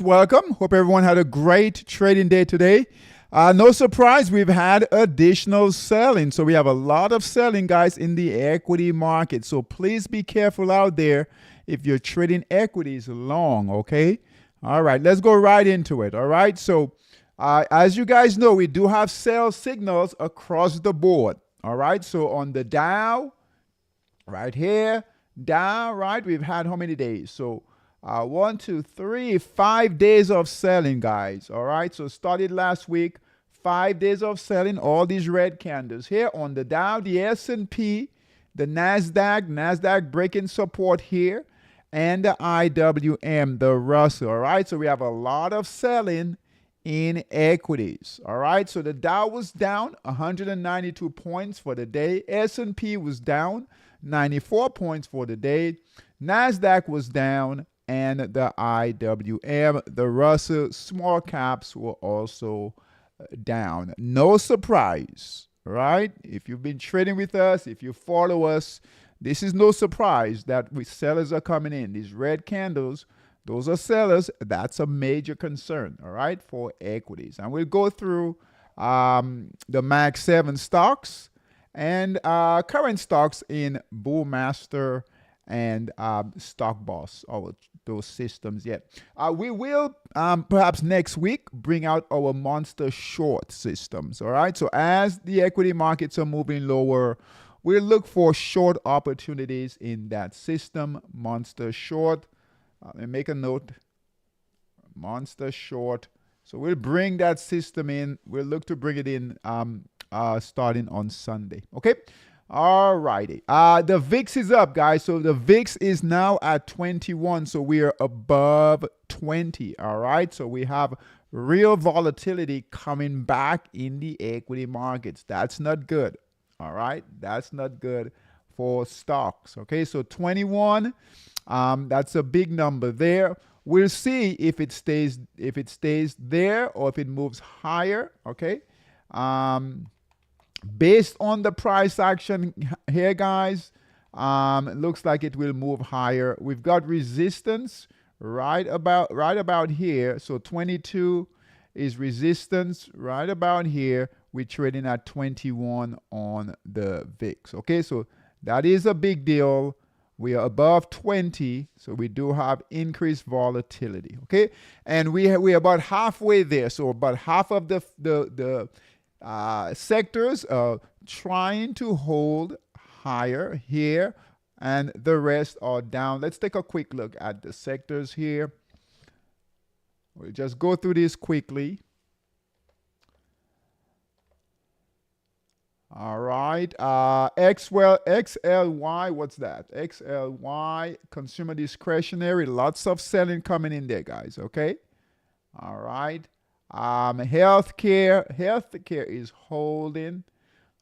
Welcome. Hope everyone had a great trading day today. No surprise, we've had additional selling. So we have a lot of selling, guys, in the equity market. So please be careful out there if you're trading equities long, okay? All right, let's go right into it, all right? So as you guys know, we do have sell signals across the board, all right? So on the Dow, right here, Dow, right, we've had how many days? So 1, 2, 3, 5 days of selling, guys. All right. So started last week, 5 days of selling. All these red candles here on the Dow, the S&P, the Nasdaq breaking support here, and the IWM, the Russell. All right. So we have a lot of selling in equities. All right. So the Dow was down 192 points for the day. S&P was down 94 points for the day. Nasdaq was down, and the IWM, the Russell small caps were also down. No surprise, right? If you've been trading with us, if you follow us, this is no surprise that sellers are coming in. These red candles, those are sellers. That's a major concern, all right, for equities. And we'll go through the Max 7 stocks and current stocks in Bullmaster and Stock Boss, those systems yet. We will perhaps next week bring out our monster short systems. All right. So as the equity markets are moving lower, we'll look for short opportunities in that system. Monster short. And make a note. Monster short. So we'll bring that system in. We'll look to bring it in starting on Sunday. Okay. All righty. The VIX is up, guys. So the VIX is now at 21. So we are above 20. All right. So we have real volatility coming back in the equity markets. That's not good. All right. That's not good for stocks. Okay. So 21. That's a big number there. We'll see if it stays there or if it moves higher. Okay. Based on the price action here, guys, it looks like it will move higher. We've got resistance right about here. So 22 is resistance right about here. We're trading at 21 on the VIX. Okay, so that is a big deal. We are above 20, so we do have increased volatility. Okay, and we're about halfway there. So about half of the sectors are trying to hold higher here, and the rest are down. Let's take a quick look at the sectors here. We'll just go through this quickly. All right. XLY, what's that? XLY, consumer discretionary. Lots of selling coming in there, guys. Okay. All right. Healthcare is holding.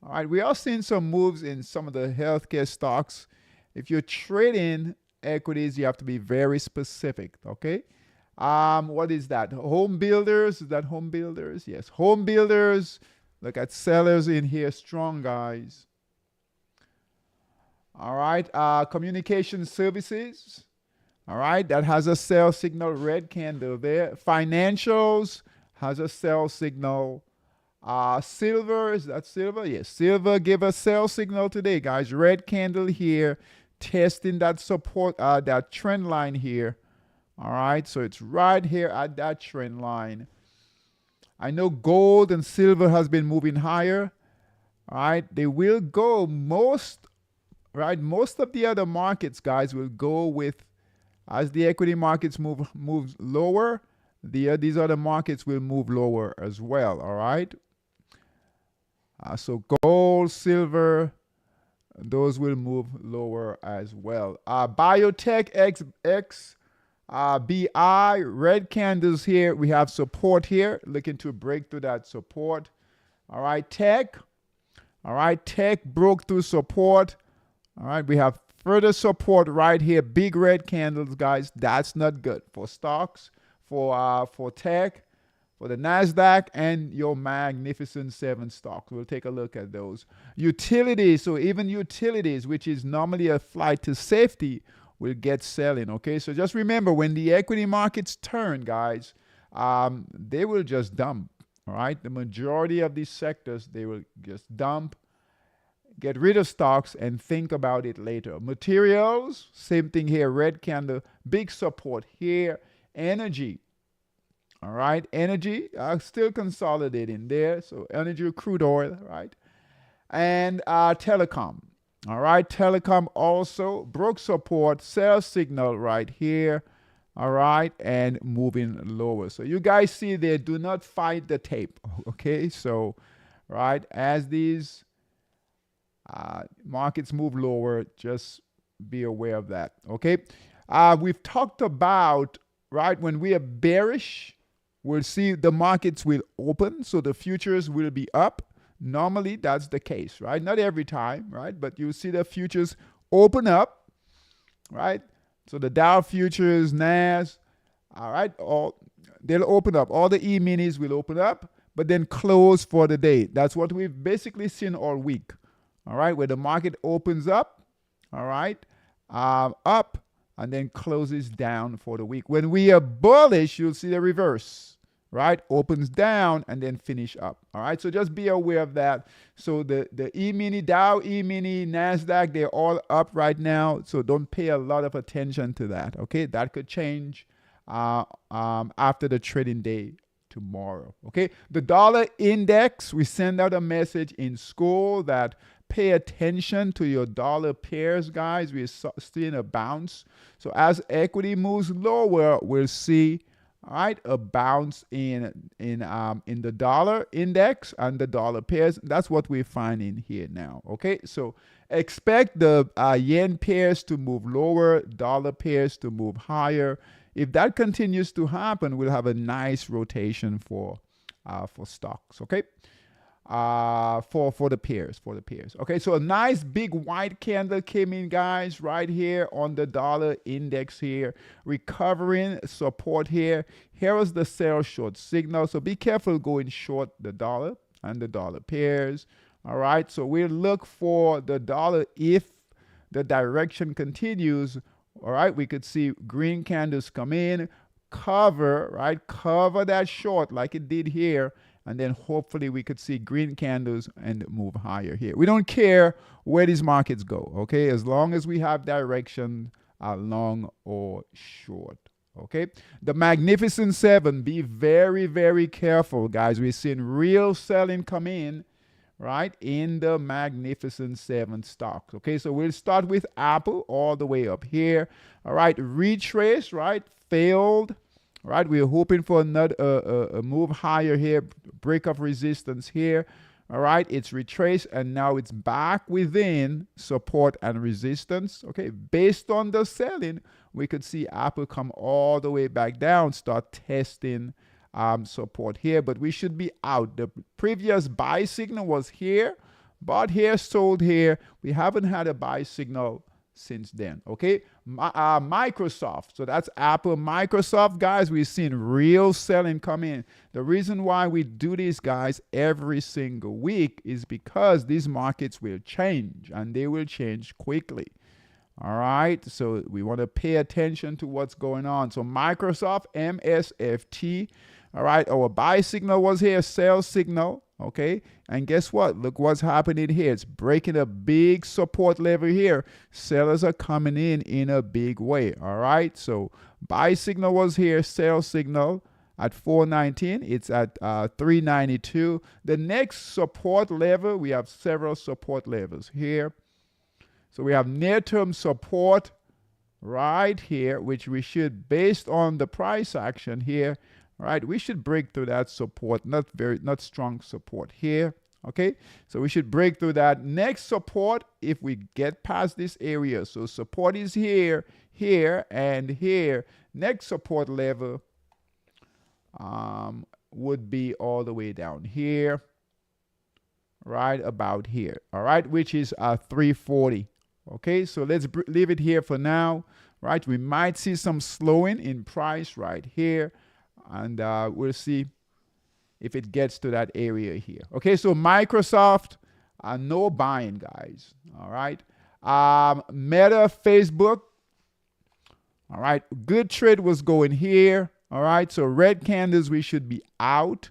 All right, we are seeing some moves in some of the healthcare stocks. If you're trading equities, you have to be very specific. Okay. What is that? Home builders? Is that home builders? Yes, home builders. Look at sellers in here, strong, guys. All right. Communication services. All right, that has a sell signal, red candle there. Financials has a sell signal. Silver, is that silver? Yes, silver give a sell signal today, guys. Red candle here, testing that support, that trend line here. All right, so it's right here at that trend line. I know gold and silver has been moving higher. All right, they will go most of the other markets, guys, will go with, as the equity markets move lower, these other markets will move lower as well. All right. So gold, silver, those will move lower as well. Biotech BI, red candles here. We have support here, looking to break through that support. All right, tech. All right, tech broke through support. All right, we have further support right here. Big red candles, guys. That's not good for stocks, for tech, for the Nasdaq, and your Magnificent 7 stocks. We'll take a look at those. Utilities, so even utilities, which is normally a flight to safety, will get selling. Okay, so just remember, when the equity markets turn, guys, they will just dump. All right, the majority of these sectors, they will just dump, get rid of stocks, and think about it later. Materials, same thing here. Red candle, big support here. Energy, all right, energy still consolidating there. So energy, crude oil, right, and telecom. All right, telecom also broke support, sell signal right here. All right, and moving lower. So you guys see there, do not fight the tape. Okay, so right, as these markets move lower, just be aware of that. Okay, we've talked about, right, when we are bearish, we'll see the markets will open, so the futures will be up. Normally, that's the case, right? Not every time, right? But you see the futures open up, right? So the Dow futures, NAS, all right, they'll open up. All the E-minis will open up, but then close for the day. That's what we've basically seen all week, all right? Where the market opens up, all right, up, and then closes down for the week. When we are bullish, you'll see the reverse, right? Opens down and then finish up. All right. So just be aware of that. So the E-mini, Dow, E-mini, NASDAQ, they're all up right now. So don't pay a lot of attention to that. Okay. That could change after the trading day tomorrow. Okay. The dollar index, we send out a message in school that pay attention to your dollar pairs, guys. We're seeing a bounce. So as equity moves lower, we'll see, all right, a bounce in the dollar index and the dollar pairs. That's what we're finding here now. Okay, so expect the yen pairs to move lower, dollar pairs to move higher. If that continues to happen, we'll have a nice rotation for stocks. Okay. For the pairs. Okay, so a nice big white candle came in, guys, right here on the dollar index here, recovering support here. Here was the sell short signal, so be careful going short the dollar and the dollar pairs. All right, so we'll look for the dollar if the direction continues. All right, we could see green candles come in, cover, right, cover that short like it did here. And then hopefully we could see green candles and move higher here. We don't care where these markets go, okay? As long as we have direction, long or short, okay? The Magnificent Seven, be very, very careful, guys. We're seeing real selling come in, right, in the Magnificent Seven stocks, okay? So we'll start with Apple all the way up here. All right, retrace, right, failed. Right, we're hoping for another a move higher here, break of resistance here. All right, it's retraced and now it's back within support and resistance. Okay, based on the selling, we could see Apple come all the way back down, start testing support here, but we should be out. The previous buy signal was here, bought here, sold here. We haven't had a buy signal since then. Okay, Microsoft, so that's Apple. Microsoft, guys, we've seen real selling come in. The reason why we do this, guys, every single week is because these markets will change and they will change quickly. All right, so we want to pay attention to what's going on. So Microsoft, MSFT, all right, our buy signal was here, sell signal. Okay, and guess what? Look what's happening here. It's breaking a big support level here. Sellers are coming in a big way. All right, so buy signal was here, sell signal at 419. It's at 392. The next support level, we have several support levels here. So we have near-term support right here, which we should, based on the price action here, right, we should break through that support, not strong support here. Okay, so we should break through that. Next support, if we get past this area, so support is here, here, and here. Next support level would be all the way down here, right about here. All right, which is 340. Okay, so let's leave it here for now. Right, we might see some slowing in price right here. And we'll see if it gets to that area here. Okay, so Microsoft, no buying, guys. All right. Meta, Facebook, All right, good trade was going here. All right, so red candles, we should be out.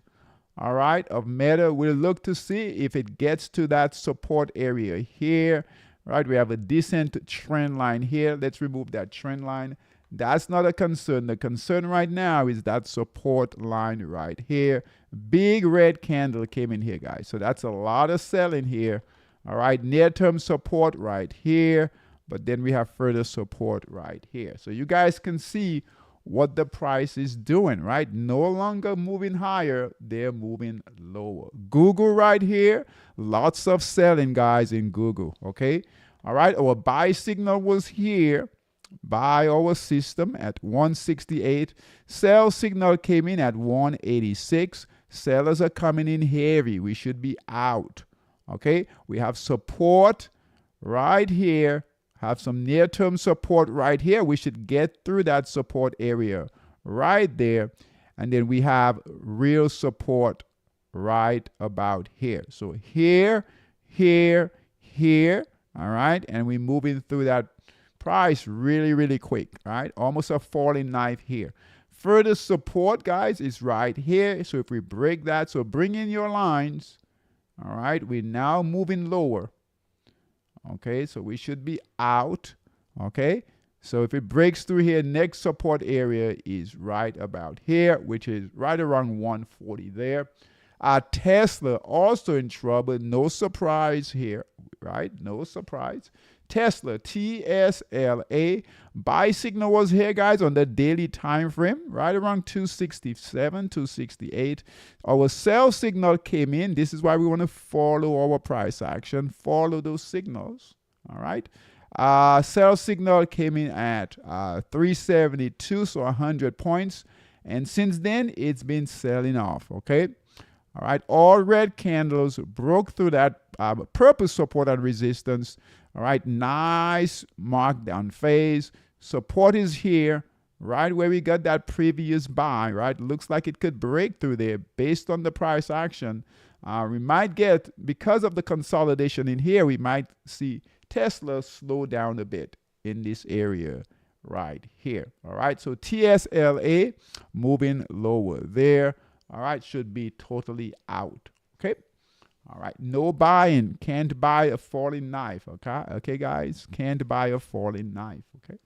All right, of Meta. We'll look to see if it gets to that support area here. Right, we have a decent trend line here. Let's remove that trend line. That's not a concern. The concern right now is that support line right here. Big red candle came in here, guys. So that's a lot of selling here. All right, near-term support right here. But then we have further support right here. So you guys can see what the price is doing, right? No longer moving higher, they're moving lower. Google right here, lots of selling, guys, in Google, okay? All right, our buy signal was here by our system at 168. Sell signal came in at 186. Sellers are coming in heavy. We should be out, okay? We have support right here. Have some near-term support right here. We should get through that support area right there. And then we have real support right about here. So here, here, here, all right? And we're moving through that price really, really quick, right? Almost a falling knife here. Further support, guys, is right here. So if we break that, so bring in your lines, all right? We're now moving lower. Okay, so we should be out. Okay, so if it breaks through here, next support area is right about here, which is right around 140 there. Tesla also in trouble. No surprise here, right? No surprise. Tesla, TSLA, buy signal was here, guys, on the daily time frame, right around 267, 268. Our sell signal came in. This is why we want to follow our price action, follow those signals, all right? Sell signal came in at 372, so 100 points. And since then, it's been selling off, okay? All right, all red candles broke through that purple support and resistance. All right, nice markdown phase. Support is here, right where we got that previous buy, right? Looks like it could break through there based on the price action. We might get, because of the consolidation in here, we might see Tesla slow down a bit in this area right here. All right, so TSLA moving lower there. All right, should be totally out. Okay. All right, no buying. Can't buy a falling knife. Okay, okay, guys, can't buy a falling knife. Okay.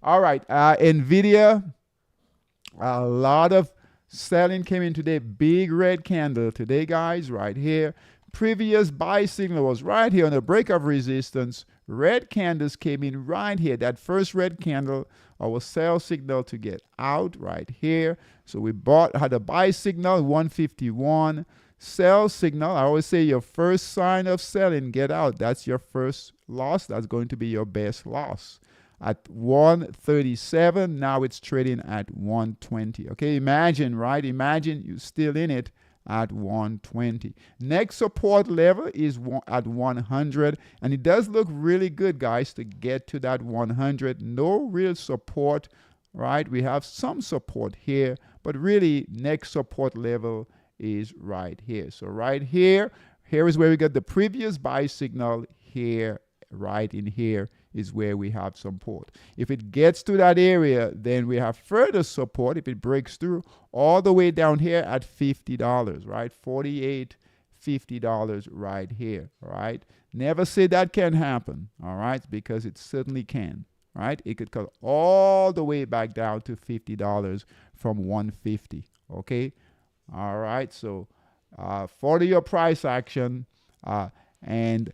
All right, NVIDIA, a lot of selling came in today. Big red candle today, guys, right here. Previous buy signal was right here on the break of resistance. Red candles came in right here. That first red candle, our sell signal to get out right here. So we had a buy signal, 151. Sell signal, I always say your first sign of selling, get out. That's your first loss. That's going to be your best loss. At 137, now it's trading at 120. Okay, imagine, right? Imagine you're still in it at 120. Next support level is at 100, and it does look really good, guys, to get to that 100. No real support, right? We have some support here, but really next support level is right here. So right here, here is where we got the previous buy signal. Here, right in here is where we have support. If it gets to that area, then we have further support. If it breaks through all the way down here at $50, right? $48, $50 right here, right? Never say that can happen, all right? Because it certainly can, right? It could cut all the way back down to $50 from 150, okay? All right, so follow your price action. And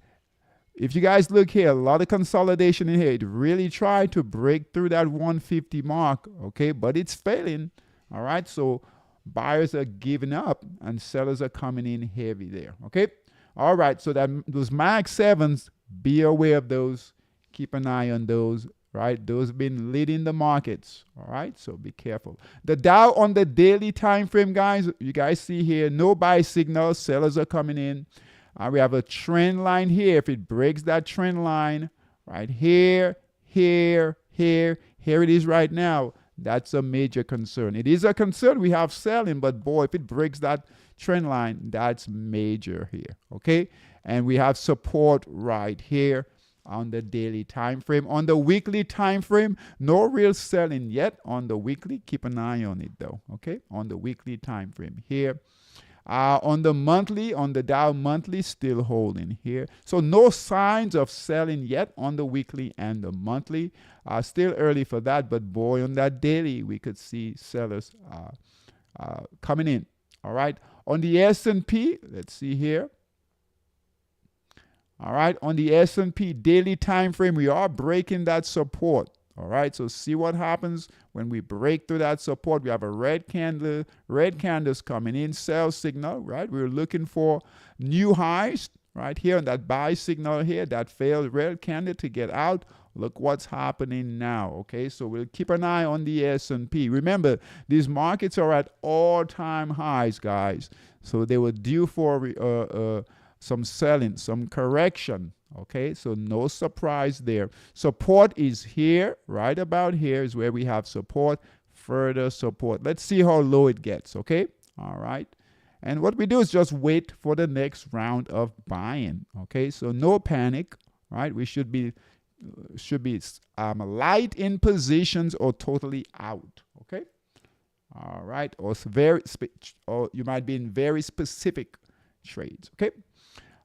if you guys look here, a lot of consolidation in here. It really tried to break through that 150 mark, okay? But it's failing, all right? So buyers are giving up and sellers are coming in heavy there, okay? All right, so those Mag 7s, be aware of those. Keep an eye on those. Right, those have been leading the markets. All right, so be careful. The Dow on the daily time frame, guys, you guys see here, no buy signals. Sellers are coming in. We have a trend line here. If it breaks that trend line, right here, here, here, here it is right now. That's a major concern. It is a concern we have selling, but boy, if it breaks that trend line, that's major here. Okay, and we have support right here. on the daily time frame. On the weekly time frame, no real selling yet on the weekly. Keep an eye on it though, okay? On the weekly time frame here. On the monthly, on the Dow monthly, still holding here. So no signs of selling yet on the weekly and the monthly. Still early for that, but boy, on that daily, we could see sellers coming in. All right. On the S&P, let's see here. All right. On the S&P daily time frame, we are breaking that support. All right, so see what happens when we break through that support. We have a red candle, red candles coming in, sell signal, right? We're looking for new highs right here on that buy signal here, that failed red candle to get out. Look what's happening now, okay? So we'll keep an eye on the S&P. Remember, these markets are at all-time highs, guys. So they were due for some selling, some correction. Okay, so no surprise there. Support is here, right about here is where we have support, further support. Let's see how low it gets, okay? All right. And what we do is just wait for the next round of buying, okay? So no panic, right? We should be light in positions or totally out, okay? All right, or you might be in very specific trades, okay?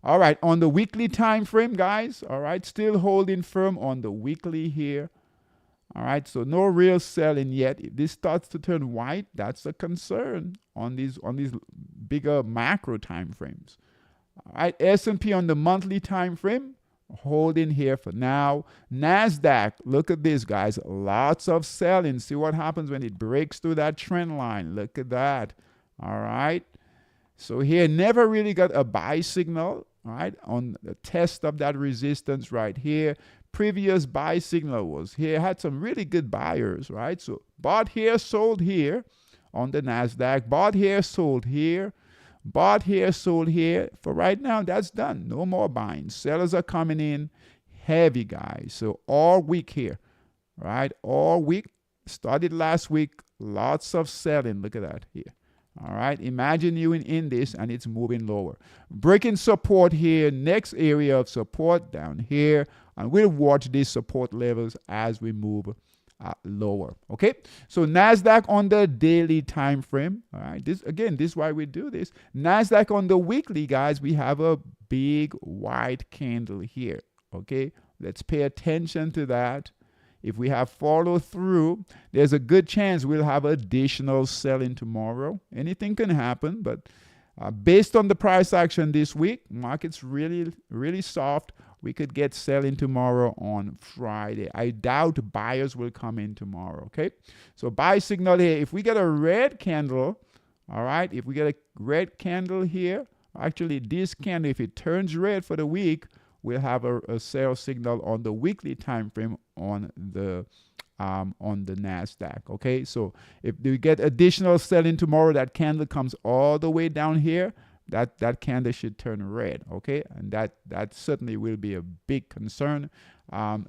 All right, on the weekly time frame, guys, all right, still holding firm on the weekly here. All right, so no real selling yet. If this starts to turn white, that's a concern on these bigger macro time frames. All right, S&P on the monthly time frame, holding here for now. NASDAQ, look at this, guys, lots of selling. See what happens when it breaks through that trend line. Look at that. All right, so here never really got a buy signal. All right, on the test of that resistance right here. Previous buy signal was here. Had some really good buyers, right? So bought here, sold here on the NASDAQ. Bought here, sold here. Bought here, sold here. For right now, that's done. No more buying. Sellers are coming in heavy, guys. So all week here, right? All week. Started last week. Lots of selling. Look at that here. All right, imagine you in this and it's moving lower. Breaking support here, next area of support down here, and we'll watch these support levels as we move lower. Okay, so NASDAQ on the daily time frame. All right, this is why we do this. NASDAQ on the weekly, guys, we have a big white candle here. Okay, let's pay attention to that. If we have follow through, there's a good chance we'll have additional selling tomorrow. Anything can happen, but based on the price action this week, market's really, really soft. We could get selling tomorrow on Friday. I doubt buyers will come in tomorrow, okay? So buy signal here. If we get a red candle, all right, if we get a red candle here, actually this candle, if it turns red for the week, we'll have a sell signal on the weekly time frame on the NASDAQ. Okay, so if we get additional selling tomorrow, that candle comes all the way down here. That candle should turn red. Okay, and that certainly will be a big concern.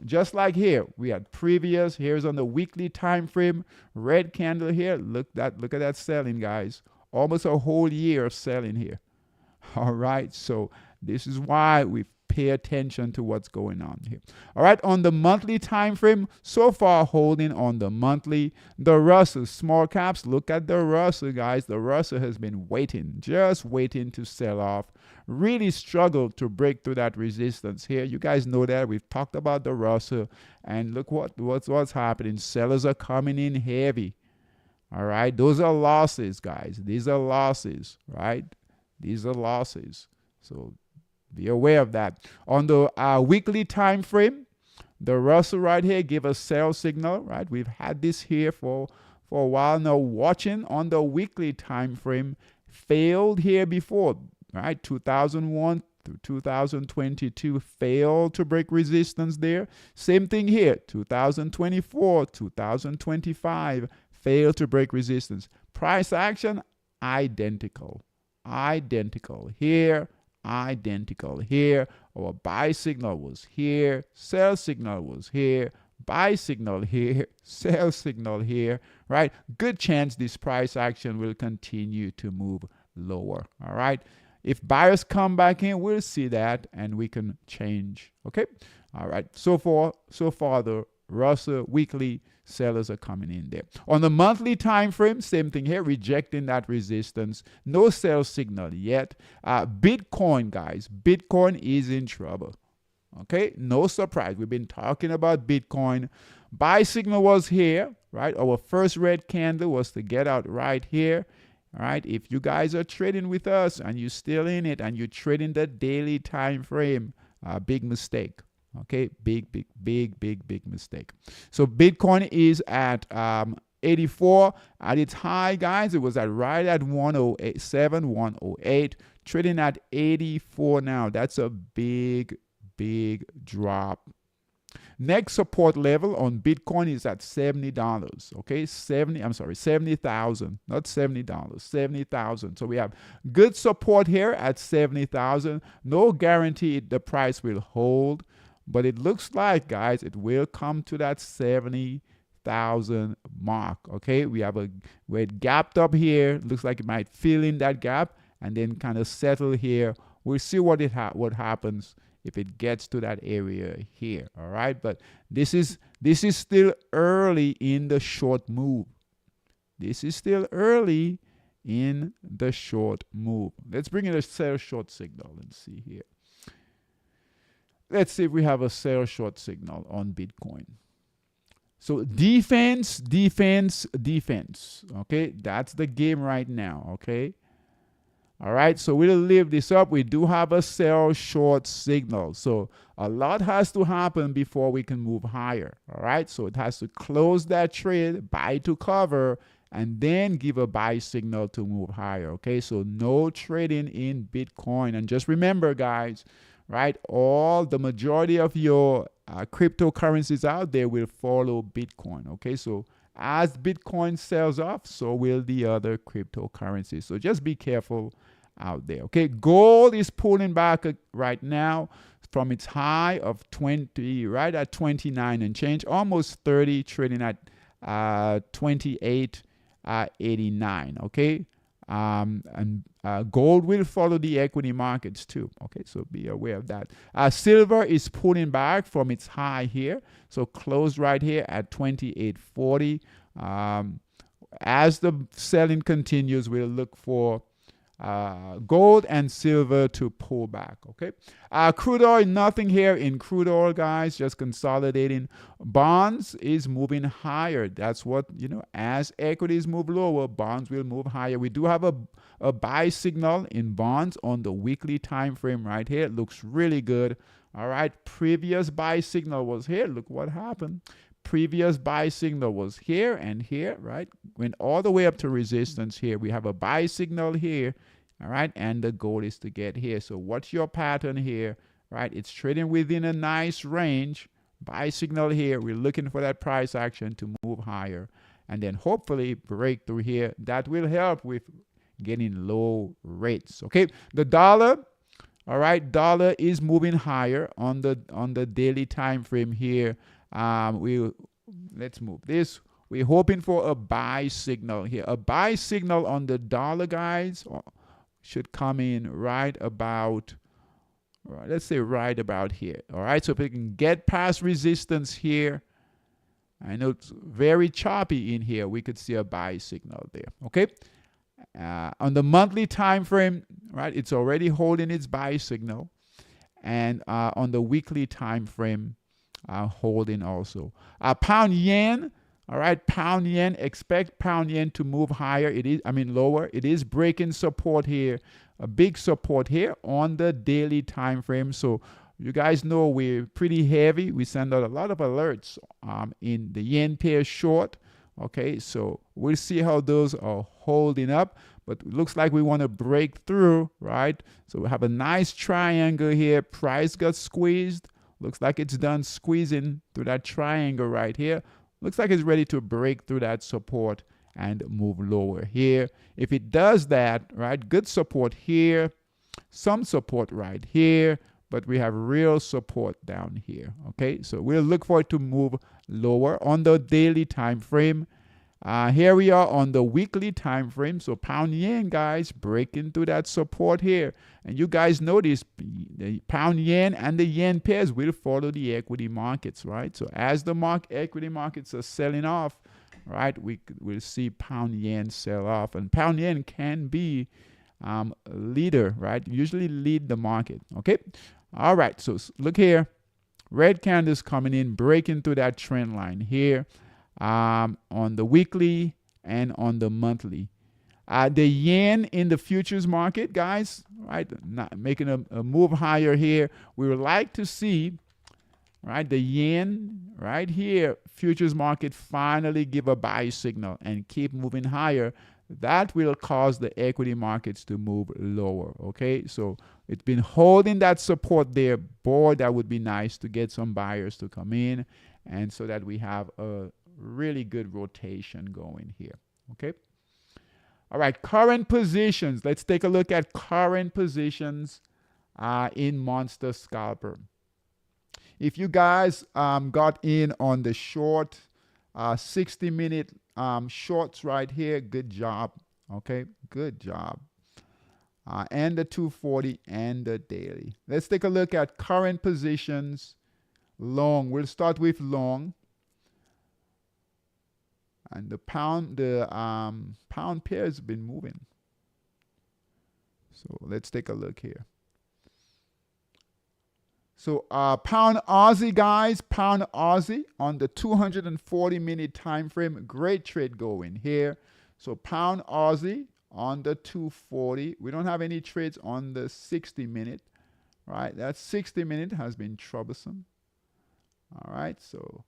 Just like here, we had previous. Here's on the weekly time frame, red candle here. Look at that selling, guys. Almost a whole year of selling here. All right, so this is why we pay attention to what's going on here. All right, on the monthly time frame, so far holding on the monthly. The Russell, small caps, look at the Russell, guys. The Russell has been waiting, just waiting to sell off. Really struggled to break through that resistance here. You guys know that. We've talked about the Russell, and look what's happening. Sellers are coming in heavy. All right, those are losses, guys. These are losses, right? These are losses. So be aware of that. On the weekly time frame, the Russell right here give a sell signal, right? We've had this here for a while now. Watching on the weekly time frame, failed here before, right? 2001 to 2022, failed to break resistance there. Same thing here, 2024, 2025, failed to break resistance. Price action, identical here. Identical here. Our buy signal was here, sell signal was here, buy signal here, sell signal here, right? Good chance this price action will continue to move lower. All right, if buyers come back in, we'll see that and we can change. Okay, All right. So far, the Russell weekly sellers are coming in there. On the monthly time frame, same thing here, rejecting that resistance. No sell signal yet. Bitcoin, guys. Bitcoin is in trouble. Okay, no surprise. We've been talking about Bitcoin. Buy signal was here, right? Our first red candle was to get out right here. All right, if you guys are trading with us and you're still in it and you're trading the daily time frame, big mistake. Okay, big mistake. So Bitcoin is at 84 at its high, guys. It was at right at 107, 108, trading at 84 now. That's a big drop. Next support level on Bitcoin is at $70. Okay, 70,000, not $70, 70,000. So we have good support here at 70,000. No guarantee the price will hold, but it looks like, guys, it will come to that 70,000 mark. Okay, where it gapped up here. Looks like it might fill in that gap and then kind of settle here. We'll see what happens if it gets to that area here. All right, but this is still early in the short move. This is still early in the short move. Let's bring in a sell short signal and see here. Let's see if we have a sell short signal on Bitcoin. So defense. Okay, that's the game right now. Okay. All right, so we'll leave this up. We do have a sell short signal. So a lot has to happen before we can move higher. All right, so it has to close that trade, buy to cover, and then give a buy signal to move higher. Okay, so no trading in Bitcoin. And just remember, guys, right, the majority of your cryptocurrencies out there will follow Bitcoin. Okay, so as Bitcoin sells off, so will the other cryptocurrencies. So just be careful out there. Okay, gold is pulling back right now from its high of 20, right at 29 and change, almost 30, trading at 28.89. Okay, and gold will follow the equity markets too. Okay, so be aware of that. Silver is pulling back from its high here, so closed right here at 28.40. As the selling continues, we'll look for gold and silver to pull back. Okay, crude oil, nothing here in crude oil, guys, just consolidating. Bonds is moving higher. That's what, as equities move lower, bonds will move higher. We do have a buy signal in bonds on the weekly time frame right here. It looks really good. All right, previous buy signal was here. Look what happened. Previous buy signal was here and here, right? Went all the way up to resistance here. We have a buy signal here, all right? And the goal is to get here. So what's your pattern here, right? It's trading within a nice range. Buy signal here. We're looking for that price action to move higher and then hopefully break through here. That will help with getting low rates, okay? The dollar, all right, dollar is moving higher on the daily time frame here. Let's move this. We're hoping for a buy signal here. A buy signal on the dollar, guys, should come in right about, let's say right about here. All right, so if we can get past resistance here, I know it's very choppy in here, we could see a buy signal there. Okay, on the monthly time frame, right, it's already holding its buy signal, and on the weekly time frame, holding also. Pound yen, all right, pound yen, expect pound yen to move higher. Lower. It is breaking support here, a big support here on the daily time frame. So you guys know we're pretty heavy. We send out a lot of alerts in the yen pair short. Okay, so we'll see how those are holding up, but it looks like we want to break through, right? So we have a nice triangle here. Price got squeezed. Looks like it's done squeezing through that triangle right here. Looks like it's ready to break through that support and move lower here. If it does that, right, good support here, some support right here, but we have real support down here. Okay, so we'll look for it to move lower on the daily time frame. Here we are on the weekly time frame. So pound yen, guys, breaking through that support here. And you guys notice the pound yen and the yen pairs will follow the equity markets, right? So as the equity markets are selling off, right, we'll see pound yen sell off. And pound yen can be a leader, right? Usually lead the market, okay? All right, so look here. Red candles coming in, breaking through that trend line here. On the weekly and on the monthly. The yen in the futures market, guys, right, not making a move higher here. We would like to see, right, the yen right here, futures market finally give a buy signal and keep moving higher. That will cause the equity markets to move lower, okay? So it's been holding that support there. Boy, that would be nice to get some buyers to come in, and so that we have a really good rotation going here, okay? All right, current positions. Let's take a look at current positions in Monster Scalper. If you guys got in on the short 60-minute shorts right here, good job, okay? Good job. And the 240 and the daily. Let's take a look at current positions. Long. We'll start with long. And the pound pair has been moving. So let's take a look here. So pound Aussie, guys, pound Aussie on the 240-minute time frame. Great trade going here. So pound Aussie on the 240. We don't have any trades on the 60-minute, right? That 60-minute has been troublesome. All right, so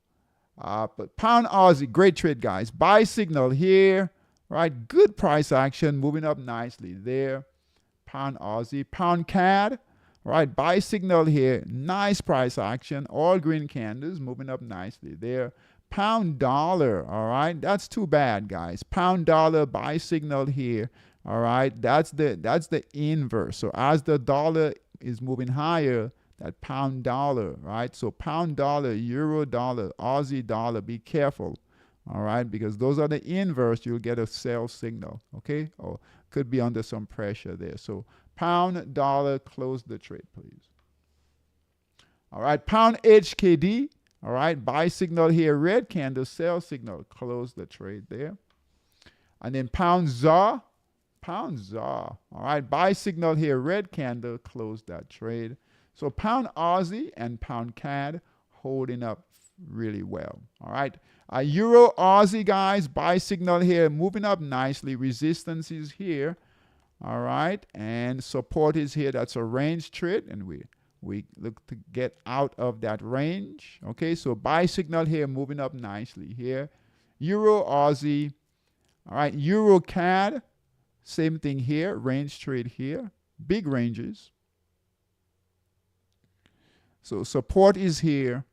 but pound Aussie, great trade, guys. Buy signal here, right? Good price action, moving up nicely there. Pound Aussie, pound CAD, right? Buy signal here, nice price action. All green candles moving up nicely there. Pound dollar, all right? That's too bad, guys. Pound dollar, buy signal here, all right? That's the inverse. So as the dollar is moving higher, that pound dollar, right? So pound dollar, euro dollar, Aussie dollar, be careful, all right? Because those are the inverse, you'll get a sell signal, okay? Or could be under some pressure there. So pound dollar, close the trade, please. All right, pound HKD, all right? Buy signal here, red candle, sell signal, close the trade there. And then pound ZAR, all right? Buy signal here, red candle, close that trade. So pound Aussie and pound CAD holding up really well. All right. Euro Aussie, guys, buy signal here, moving up nicely. Resistance is here. All right. And support is here. That's a range trade. And we look to get out of that range. Okay. So buy signal here, moving up nicely here. Euro Aussie. All right. Euro CAD, same thing here. Range trade here. Big ranges. So support is here.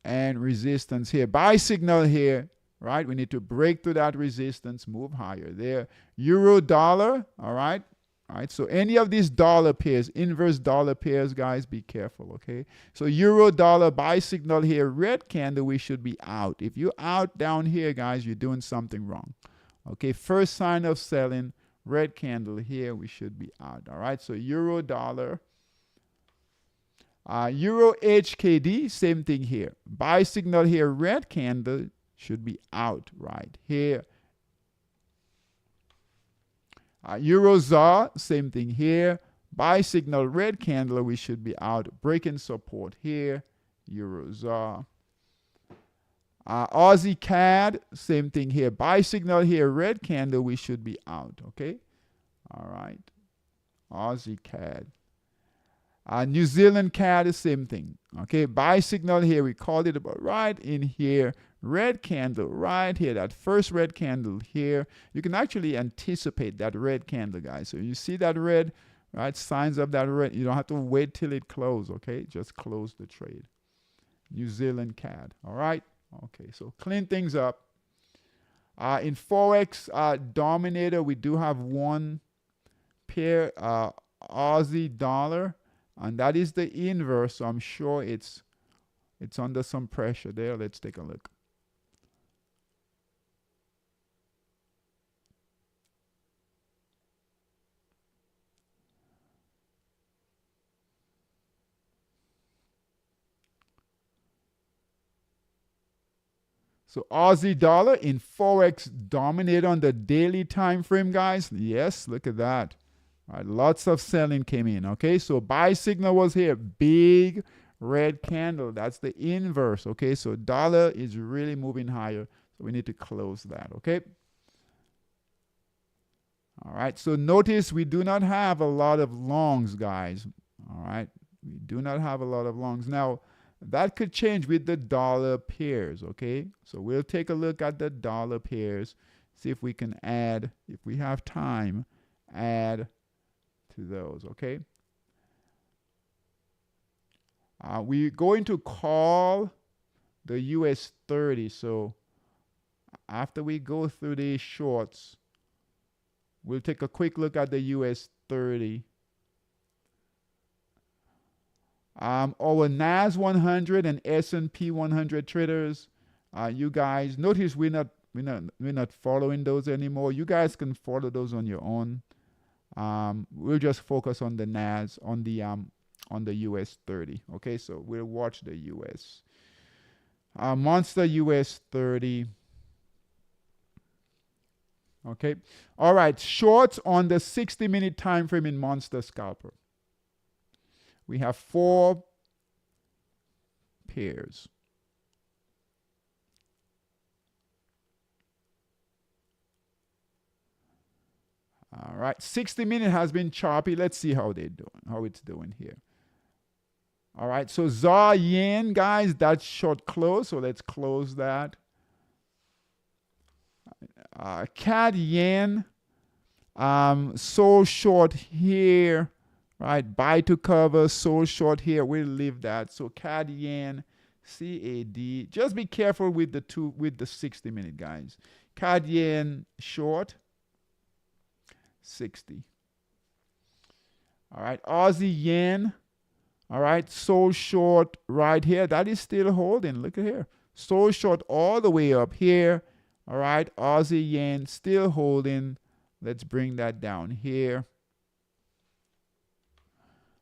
And resistance here. Buy signal here, right? We need to break through that resistance, move higher there. Euro dollar, all right? All right, so any of these dollar pairs, inverse dollar pairs, guys, be careful, okay? So euro dollar, buy signal here, red candle, we should be out. If you're out down here, guys, you're doing something wrong. Okay, first sign of selling, red candle here, we should be out. All right, so euro dollar. Euro HKD, same thing here. Buy signal here, red candle, should be out right here. Euro ZAR, same thing here. Buy signal, red candle, we should be out. Breaking support here, Euro ZAR. Aussie CAD, same thing here. Buy signal here, red candle, we should be out, okay? All right. Aussie CAD. New Zealand CAD is same thing, okay? Buy signal here, we called it about right in here. Red candle right here, that first red candle here. You can actually anticipate that red candle, guys. So you see that red, right? Signs of that red. You don't have to wait till it closes, okay? Just close the trade. New Zealand CAD, all right? Okay, so clean things up. In Forex Dominator, we do have one pair, Aussie dollar, and that is the inverse, so I'm sure it's It's under some pressure there. Let's take a look. So Aussie dollar in Forex dominate on the daily time frame, guys. Yes, look at that. All right, lots of selling came in. Okay, so buy signal was here. Big red candle. That's the inverse. Okay, so dollar is really moving higher. So we need to close that. Okay. All right, so notice we do not have a lot of longs, guys. All right, we do not have a lot of longs. Now, that could change with the dollar pairs, okay? So we'll take a look at the dollar pairs, see if we can add, if we have time, add to those, okay? We're going to call the US 30. So after we go through these shorts, we'll take a quick look at the US 30. Our NAS 100 and S&P 100 traders, you guys notice we're not following those anymore. You guys can follow those on your own. We'll just focus on the NAS on the US 30. Okay, so we'll watch the US. Monster US 30. Okay. All right. Shorts on the 60-minute time frame in Monster Scalper. We have 4 pairs. All right, 60-minute has been choppy. Let's see how it's doing here. All right, so ZAR Yen, guys, that's short close, so let's close that. CAD Yen, so short here. Right, buy to cover, so short here. We'll leave that. So CAD Yen, CAD. Just be careful with the 60-minute, guys. CAD Yen short, 60. All right, Aussie Yen. All right, so short right here. That is still holding. Look at here. So short all the way up here. All right, Aussie Yen still holding. Let's bring that down here.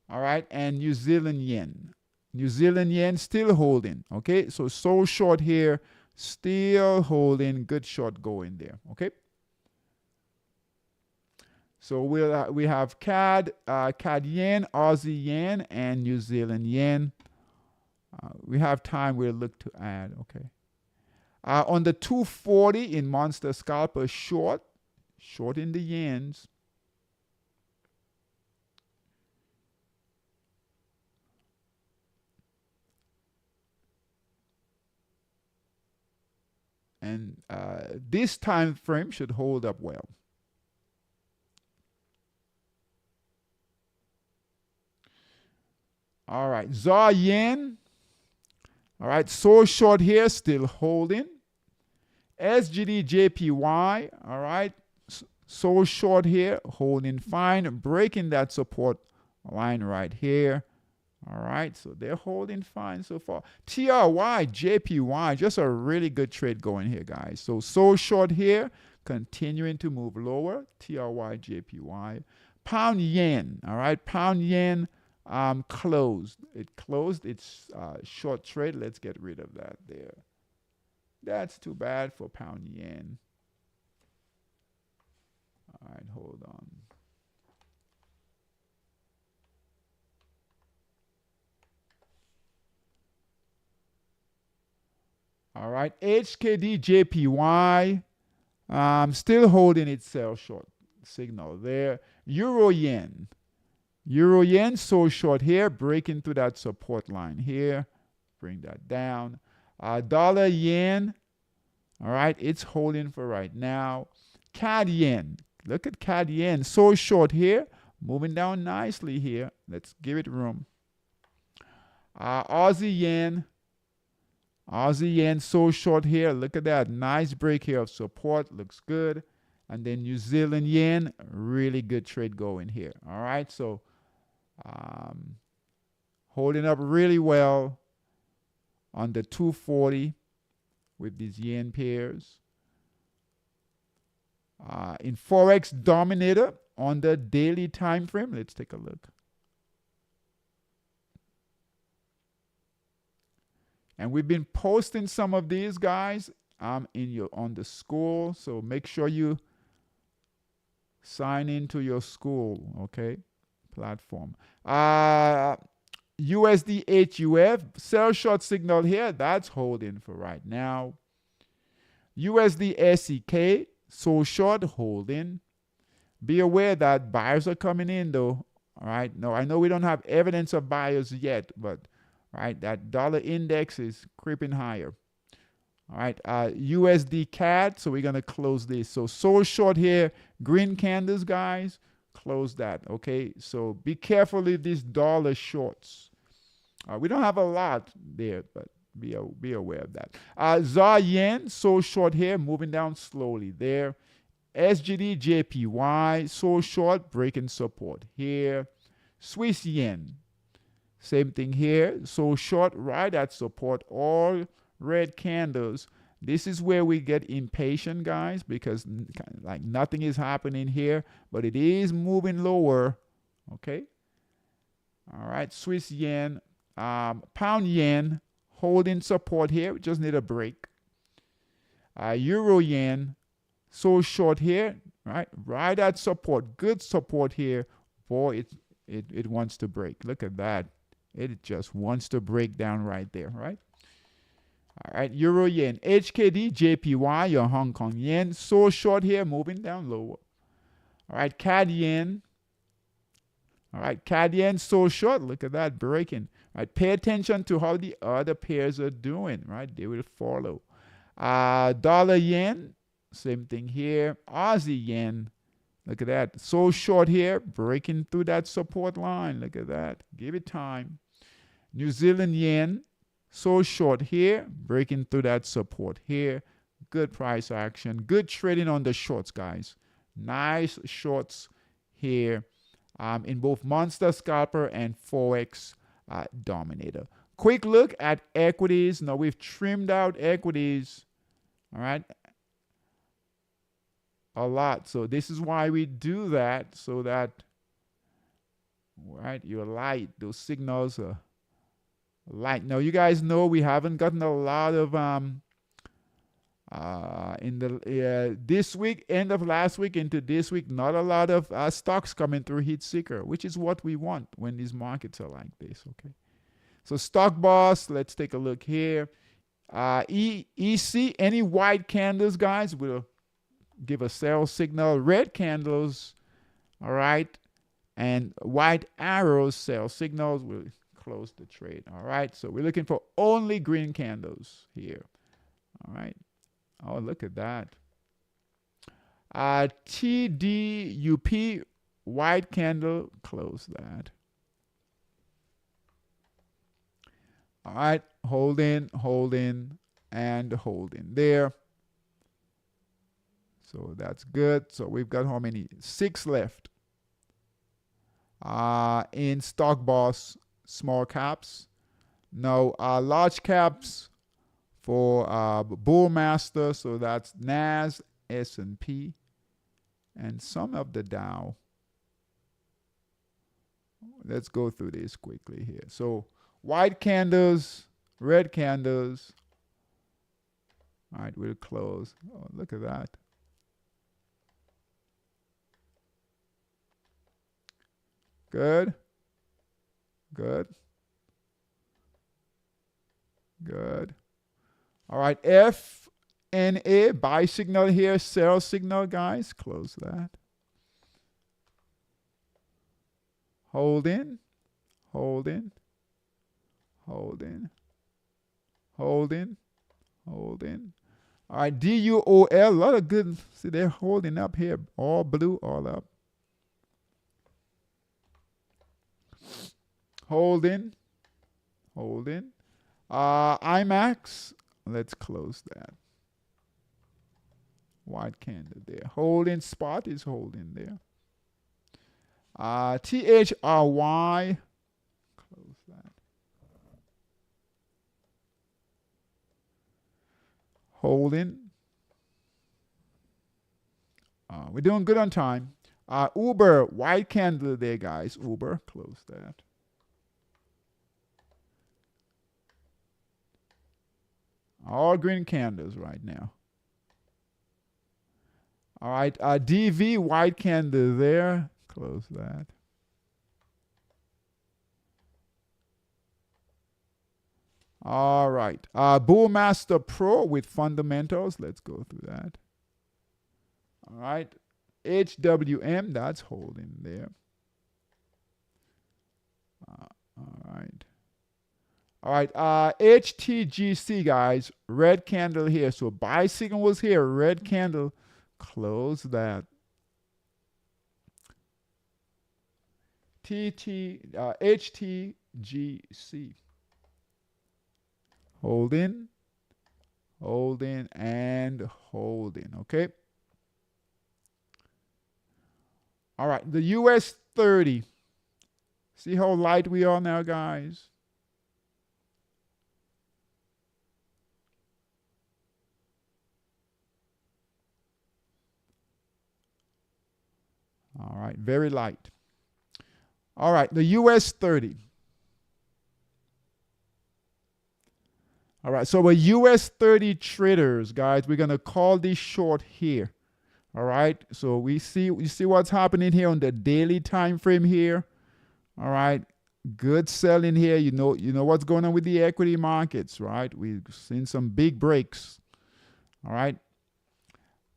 All right, and New Zealand Yen. New Zealand Yen still holding. Okay, so short here, still holding. Good short going there. Okay. So we have CAD Yen, Aussie Yen, and New Zealand Yen. We have time. We'll look to add. Okay. On the 240 in Monster Scalper, short in the yens. And this time frame should hold up well. All right, ZAR Yen. All right, so short here, still holding. SGD JPY. All right, so short here, holding fine, breaking that support line right here. All right, so they're holding fine so far. TRY, JPY, just a really good trade going here, guys. So short here, continuing to move lower. TRY, JPY. Pound Yen, all right, Pound Yen closed. It closed its short trade. Let's get rid of that there. That's too bad for Pound Yen. All right, hold on. All right, HKD JPY still holding itself short signal there. Euro Yen. Euro Yen so short here, breaking through that support line here. Bring that down. Dollar Yen. All right, it's holding for right now. CAD Yen. Look at CAD Yen. So short here, moving down nicely here. Let's give it room. Aussie Yen. Aussie Yen so short here. Look at that. Nice break here of support. Looks good. And then New Zealand Yen. Really good trade going here. All right. So holding up really well. on the 240 with these yen pairs. In Forex Dominator on the daily time frame, let's take a look. And we've been posting some of these guys on the school, so make sure you sign into your school, okay, platform. USD HUF, sell short signal here, that's holding for right now. USD SEK, so short holding. Be aware that buyers are coming in though. All right. No, I know we don't have evidence of buyers yet, but right, that dollar index is creeping higher. All right. USD CAD. So we're gonna close this. So short here, green candles, guys. Close that. Okay. So be careful with these dollar shorts. We don't have a lot there, but be aware of that. ZAR yen, so short here, moving down slowly there. SGD JPY, so short, breaking support here. Swiss yen, same thing here, so short, right at support. All red candles. This is where we get impatient, guys, because like nothing is happening here, but it is moving lower. Okay. All right, Swiss yen, pound yen, holding support here. We just need a break. Euro yen, so short here, right at support. Good support here. Boy, it wants to break. Look at that. It just wants to break down right there, right? All right, Euro yen, HKD, JPY, your Hong Kong yen, so short here, moving down lower. All right, CAD yen. All right, CAD yen, so short. Look at that, breaking. All right, pay attention to how the other pairs are doing, right? They will follow. Dollar yen, same thing here. Aussie yen, look at that. So short here, breaking through that support line. Look at that. Give it time. New Zealand yen, so short here, breaking through that support here. Good price action. Good trading on the shorts, guys. Nice shorts here in both Monster Scalper and Forex Dominator. Quick look at equities. Now we've trimmed out equities. All right. A lot. So this is why we do that, so that right, you're light. Those signals are light. Now you guys know we haven't gotten a lot of in the this week, end of last week into this week, not a lot of stocks coming through heat seeker, which is what we want when these markets are like this. Okay. So stock boss, let's take a look here. EC, any white candles, guys, will give a sell signal. Red candles, all right, and white arrows, sell signals, will close the trade. All right, so we're looking for only green candles here. All right. Oh, look at that. TDUP, white candle, close that. All right, holding, and holding there. So that's good. So we've got how many? 6 left. In stock boss, small caps. No, large caps for Bullmaster. So that's NAS, S&P, and some of the Dow. Let's go through this quickly here. So white candles, red candles. All right, we'll close. Oh, look at that. Good. Good. Good. All right, FNA, buy signal here, sell signal, guys. Close that. Holding, holding, holding, holding, holding. All right, DUOL, a lot of good. See, they're holding up here. All blue, all up. Holding, holding. IMAX, let's close that. White candle there. Holding, spot is holding there. THRY, close that. All right, holding. We're doing good on time. Uber, white candle there, guys. Uber, close that. All green candles right now. All right, DV, white candle there. Close that. All right. Bullmaster Pro with fundamentals. Let's go through that. All right. HWM, that's holding there. All right. All right. HTGC, guys. Red candle here. So buy signal was here. Red candle. Close that. HTGC. Holding, holding, and holding. Okay. All right. The US 30. See how light we are now, guys? All right. Very light. All right. The US 30. All right, so a US 30 traders, guys, we're going to call this short here. All right, so we see what's happening here on the daily time frame here. All right, good selling here. You know what's going on with the equity markets, right? We've seen some big breaks. All right,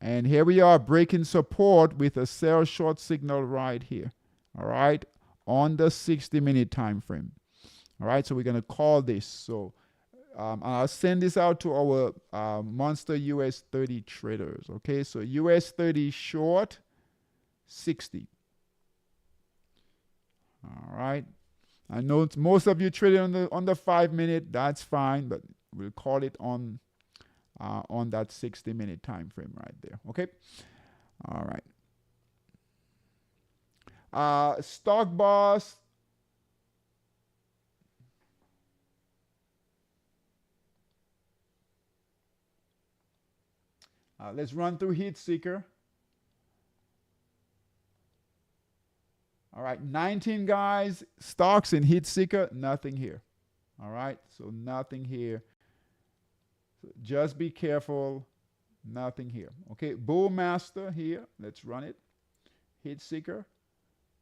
and here we are breaking support with a sell short signal right here. All right, on the 60-minute time frame. All right, so we're going to call this. So I'll send this out to our Monster US 30 traders. Okay, so US 30 short 60. All right. I know most of you traded on the 5-minute. That's fine, but we'll call it on that 60-minute time frame right there. Okay. All right. Stock boss. Let's run through heat seeker. All right, 19 guys, stocks in heat seeker, nothing here. All right, so nothing here. So just be careful, nothing here. Okay, bull master here, let's run it. Heat seeker.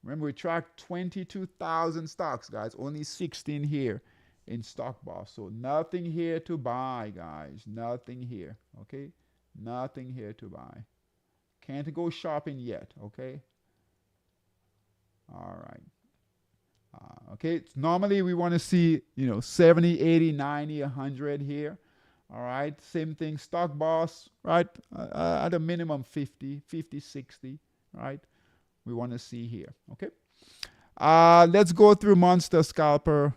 Remember, we tracked 22,000 stocks, guys, only 16 here in stock boss. So nothing here to buy, guys, nothing here. Okay. Nothing here to buy. Can't go shopping yet, okay? All right. Okay, normally we want to see, 70, 80, 90, 100 here. All right, same thing, stock boss, right? At a minimum 50, 50, 60, right? We want to see here, okay? Let's go through Monster Scalper,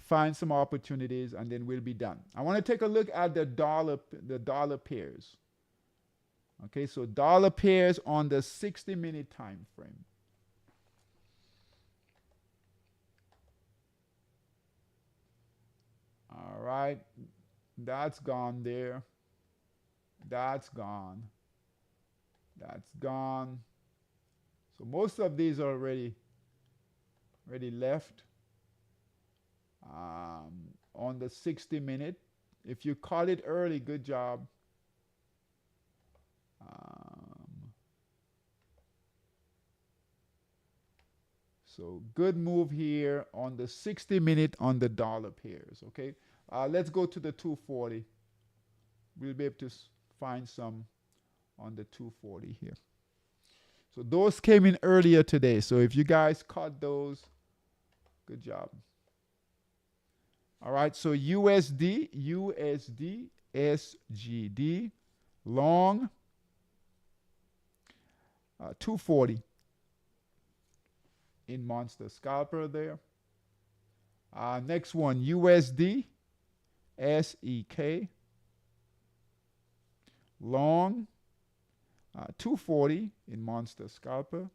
find some opportunities, and then we'll be done. I want to take a look at the dollar pairs. Okay, so dollar pairs on the 60-minute time frame. All right, that's gone there. That's gone. That's gone. So most of these are already left. On the 60-minute. If you call it early, good job. So good move here on the 60-minute on the dollar pairs. Okay, let's go to the 240. We'll be able to find some on the 240 here. So those came in earlier today. So if you guys caught those, good job. All right, so USD, SGD, long, 240 in Monster Scalper there. Next one, USD, SEK, long, 240 in Monster Scalper.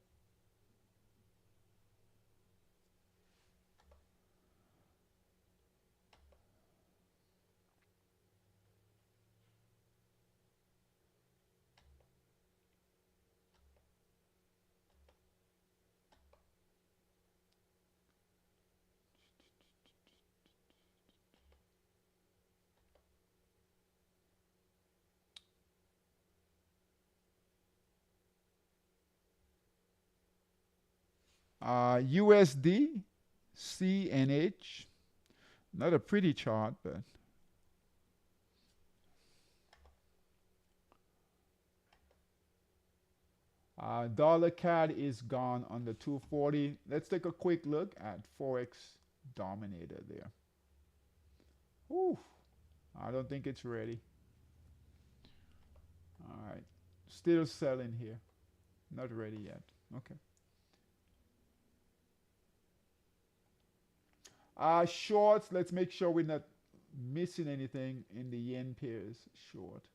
USD, CNH. Not a pretty chart, but dollar CAD is gone on the 240. Let's take a quick look at Forex Dominator there. Whew, I don't think it's ready. All right, still selling here. Not ready yet. Okay. Shorts, let's make sure we're not missing anything in the yen pairs short.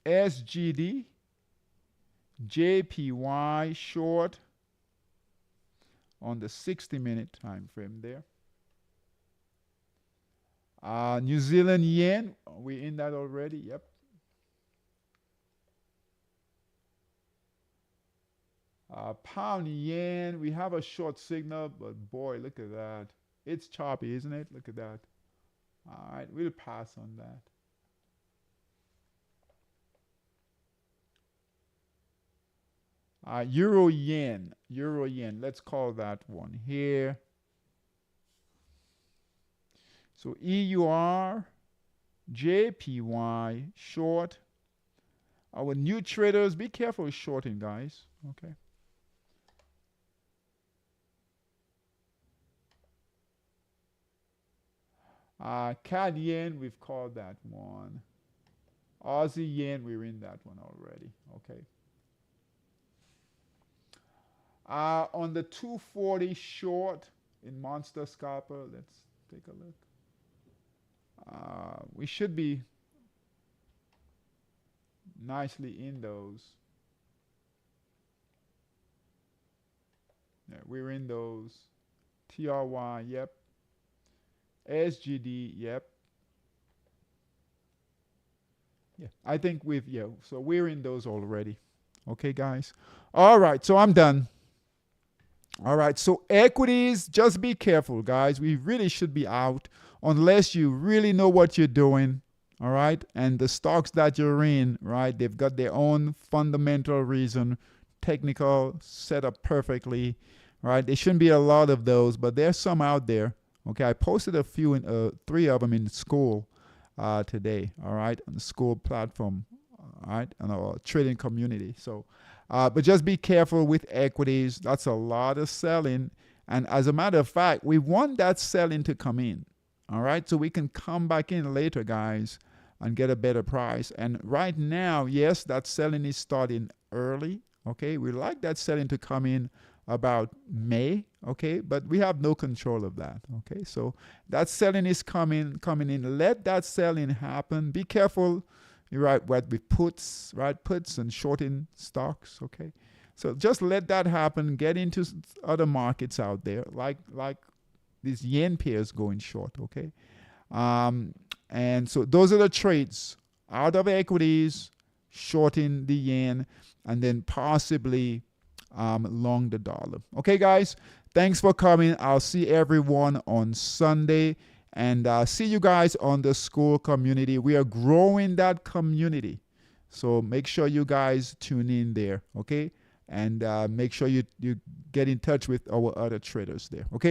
SGD, JPY short on the 60-minute time frame there. New Zealand yen, we're in that already. Yep. Pound yen, we have a short signal, but boy, look at that. It's choppy, isn't it? Look at that. All right, we'll pass on that. Euro yen, let's call that one here. So EUR, JPY, short. Our new traders, be careful with shorting, guys. Okay. CAD yen, we've called that one. Aussie yen, we're in that one already. Okay. On the 240 short in Monster Scalper, let's take a look. We should be nicely in those. Yeah, we're in those. TRY, yep. SGD, yep. Yeah, I think so we're in those already. Okay, guys. All right, so I'm done. All right, so equities, just be careful, guys. We really should be out unless you really know what you're doing. All right, and the stocks that you're in, right, they've got their own fundamental reason, technical, set up perfectly, right? There shouldn't be a lot of those, but there's some out there. Okay, I posted a few, 3 of them in school today, all right, on the school platform, all right, on our trading community. So, but just be careful with equities. That's a lot of selling. And as a matter of fact, we want that selling to come in, all right, so we can come back in later, guys, and get a better price. And right now, yes, that selling is starting early, okay? We like that selling to come in about May, okay, but we have no control of that, okay? So that selling is coming in. Let that selling happen. Be careful, right, with puts, right, puts and shorting stocks, okay? So just let that happen. Get into other markets out there, like these yen pairs going short, okay? And so those are the trades out of equities, shorting the yen, and then possibly long the dollar. Okay, guys, thanks for coming. I'll see everyone on Sunday, and see you guys on the school community. We are growing that community, so make sure you guys tune in there, okay? And make sure you get in touch with our other traders there, okay?